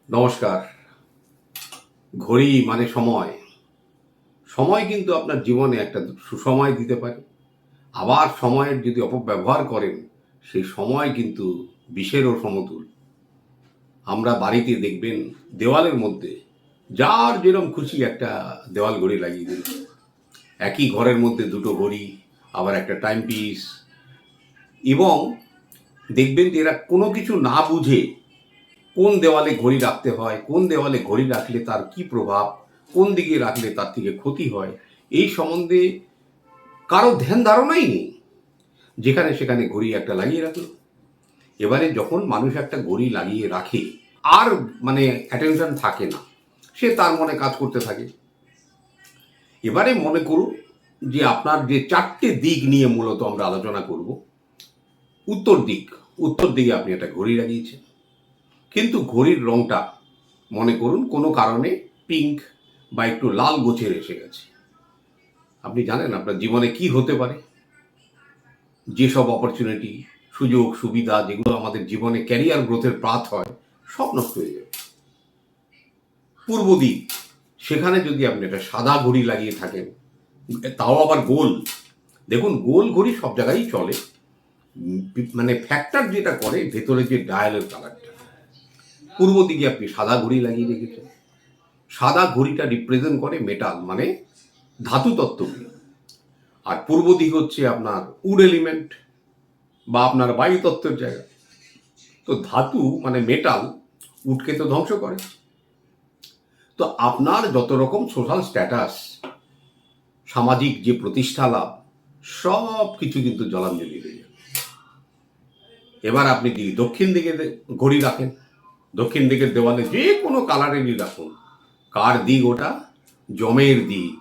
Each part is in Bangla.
নমস্কার। ঘড়ি মানে সময়। সময় কিন্তু আপনার জীবনে একটা সুসময় দিতে পারে। আবার সময়ের যদি অপব্যবহার করেন, সেই সময় কিন্তু বিষেরও সমতুল। আমরা বাড়িতে দেখবেন দেওয়ালের মধ্যে যার যেরকম খুশি একটা দেওয়াল ঘড়ি লাগিয়ে দিল। একই ঘরের মধ্যে দুটো ঘড়ি, আবার একটা টাইম পিস, এবং দেখবেন যে এরা কোনো কিছু না বুঝে কোন দেওয়ালে ঘড়ি রাখতে হয়, কোন দেওয়ালে ঘড়ি রাখলে তার কি প্রভাব, কোন দিকে রাখলে তার থেকে ক্ষতি হয়, এই সম্বন্ধে কারো ধ্যান ধারণাই নেই। যেখানে সেখানে ঘড়ি একটা লাগিয়ে রাখলো। এবারে যখন মানুষ একটা ঘড়ি লাগিয়ে রাখে, আর অ্যাটেনশন থাকে না, সে তার মনে কাজ করতে থাকে। এবারে মনে করুন যে আপনার যে চারটে দিক নিয়ে মূলত আমরা আলোচনা করব। উত্তর দিকে আপনি একটা ঘড়ি লাগিয়েছেন, কিন্তু ঘড়ির রংটা মনে করুন কোনো কারণে পিঙ্ক বা একটু লাল গোছের এসে গেছে। আপনি জানেন আপনার জীবনে কি হতে পারে? যেসব অপরচুনিটি, সুযোগ সুবিধা যেগুলো আমাদের জীবনে ক্যারিয়ার গ্রোথের পাথ হয়, সব নষ্ট হয়ে যাবে। পূর্ব দিক, সেখানে যদি আপনি একটা সাদা ঘড়ি লাগিয়ে থাকেন, তাও আবার গোল, দেখুন গোল ঘড়ি সব জায়গায় চলে, ফ্যাক্টর যেটা করে ভেতরে যে ডায়ালের কালারটা। পূর্ব দিকে আপনি সাদা ঘড়ি লাগিয়ে রেখেছেন। সাদা ঘড়িটা রিপ্রেজেন্ট করে মেটাল, মানে ধাতু তত্ত্বকে। আর পূর্ব দিক হচ্ছে আপনার উড এলিমেন্ট বা আপনার বায়ু তত্ত্বের জায়গা। তো ধাতু মানে মেটাল উডকে তো ধ্বংস করে। তো আপনার যত রকম সোশ্যাল স্ট্যাটাস, সামাজিক যে প্রতিষ্ঠা লাভ, সব কিছু কিন্তু জলাঞ্জলি হয়ে যাবে। এবার আপনি যদি দক্ষিণ দিকে ঘড়ি রাখেন, দক্ষিণ দিকের দেওয়ালে যে কোনো কালারেরই রাখুন, কার দিক ওটা? যমের দিক।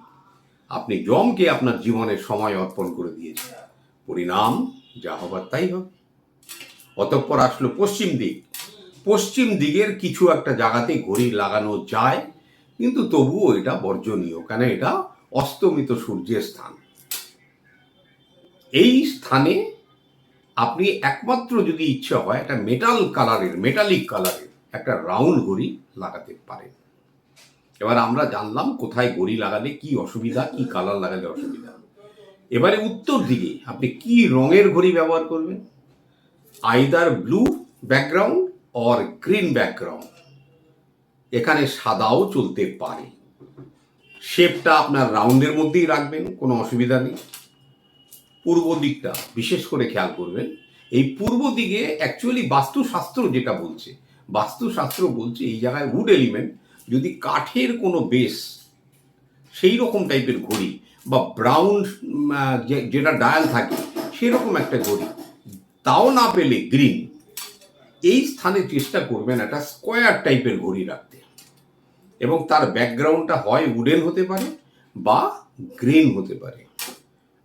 আপনি যমকে আপনার জীবনের সময় অর্পণ করে দিয়েছেন, পরিণাম যা হবার তাই হবে। অতঃপর আসলো পশ্চিম দিক। পশ্চিম দিকের কিছু একটা জায়গাতে ঘড়ি লাগানো যায়, কিন্তু তবুও এটা বর্জনীয়, কেন? এটা অস্তমিত সূর্যের স্থান। এই স্থানে আপনি একমাত্র যদি ইচ্ছা হয় একটা মেটালিক কালারের একটা রাউন্ড ঘড়ি লাগাতে পারেন। এবার আমরা জানলাম কোথায় ঘড়ি লাগালে কি অসুবিধা, কি কালার লাগালে অসুবিধা। এবারে উত্তর দিকে আপনি কি রঙের ঘড়ি ব্যবহার করবেন? Either blue background or green background. এখানে সাদাও চলতে পারে। শেপটা আপনার রাউন্ডের মধ্যেই রাখবেন, কোনো অসুবিধা নেই। পূর্ব দিকটা বিশেষ করে খেয়াল করবেন। এই পূর্ব দিকে অ্যাকচুয়ালি বাস্তুশাস্ত্র যেটা বলছে, বাস্তুশাস্ত্র বলছে এই জায়গায় উড এলিমেন্ট, যদি কাঠের কোনো বেস, সেই রকম টাইপের ঘড়ি বা ব্রাউন যেটা ডায়াল থাকে সেরকম একটা ঘড়ি, তাও না পেলে গ্রিন, এই স্থানে চেষ্টা করবেন একটা স্কোয়ার টাইপের ঘড়ি রাখতে। এবং তার ব্যাকগ্রাউন্ডটা হয় উডেন হতে পারে বা গ্রিন হতে পারে।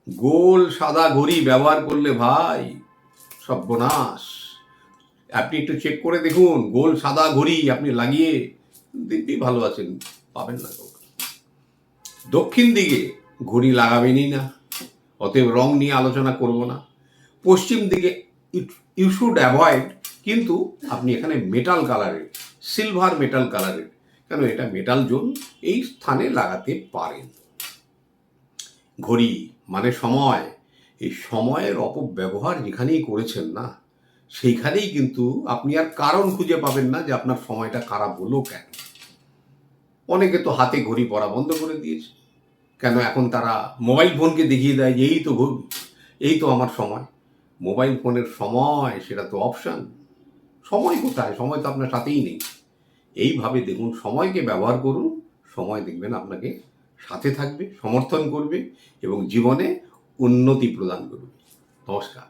গোল সাদা ঘড়ি ব্যবহার করলে ভাই সর্বনাশ। আপনি একটু চেক করে দেখুন, গোল সাদা ঘড়ি আপনি লাগিয়ে দিব্যি ভালো আছেন, পাবেন না কাউকে। দক্ষিণ দিকে ঘড়ি লাগাবেনই না, অতএব রং নিয়ে আলোচনা করব না। পশ্চিম দিকে ইউ শুড অ্যাভয়েড, কিন্তু আপনি এখানে মেটাল কালারের, সিলভার মেটাল কালারের, কেন এটা মেটাল জোন, এই স্থানে লাগাতে পারেন। ঘড়ি মানে সময়। এই সময়ের অপব্যবহার যেখানেই করেছেন না, সেইখানেই কিন্তু আপনি আর কারণ খুঁজে পাবেন না যে আপনার সময়টা খারাপ হলো কেন। অনেকে তো হাতে ঘড়ি পরা বন্ধ করে দিয়েছে, কেন? এখন তারা মোবাইল ফোনকে দেখিয়ে দেয় যে এই তো আমার সময়। মোবাইল ফোনের সময় সেটা তো অপশান। সময় কোথায়? সময় তো আপনার সাথেই নেই। এইভাবে দেখুন, সময়কে ব্যবহার করুন, সময় দেখবেন আপনাকে সাথে থাকবে, সমর্থন করবে এবং জীবনে উন্নতি প্রদান করবে। নমস্কার।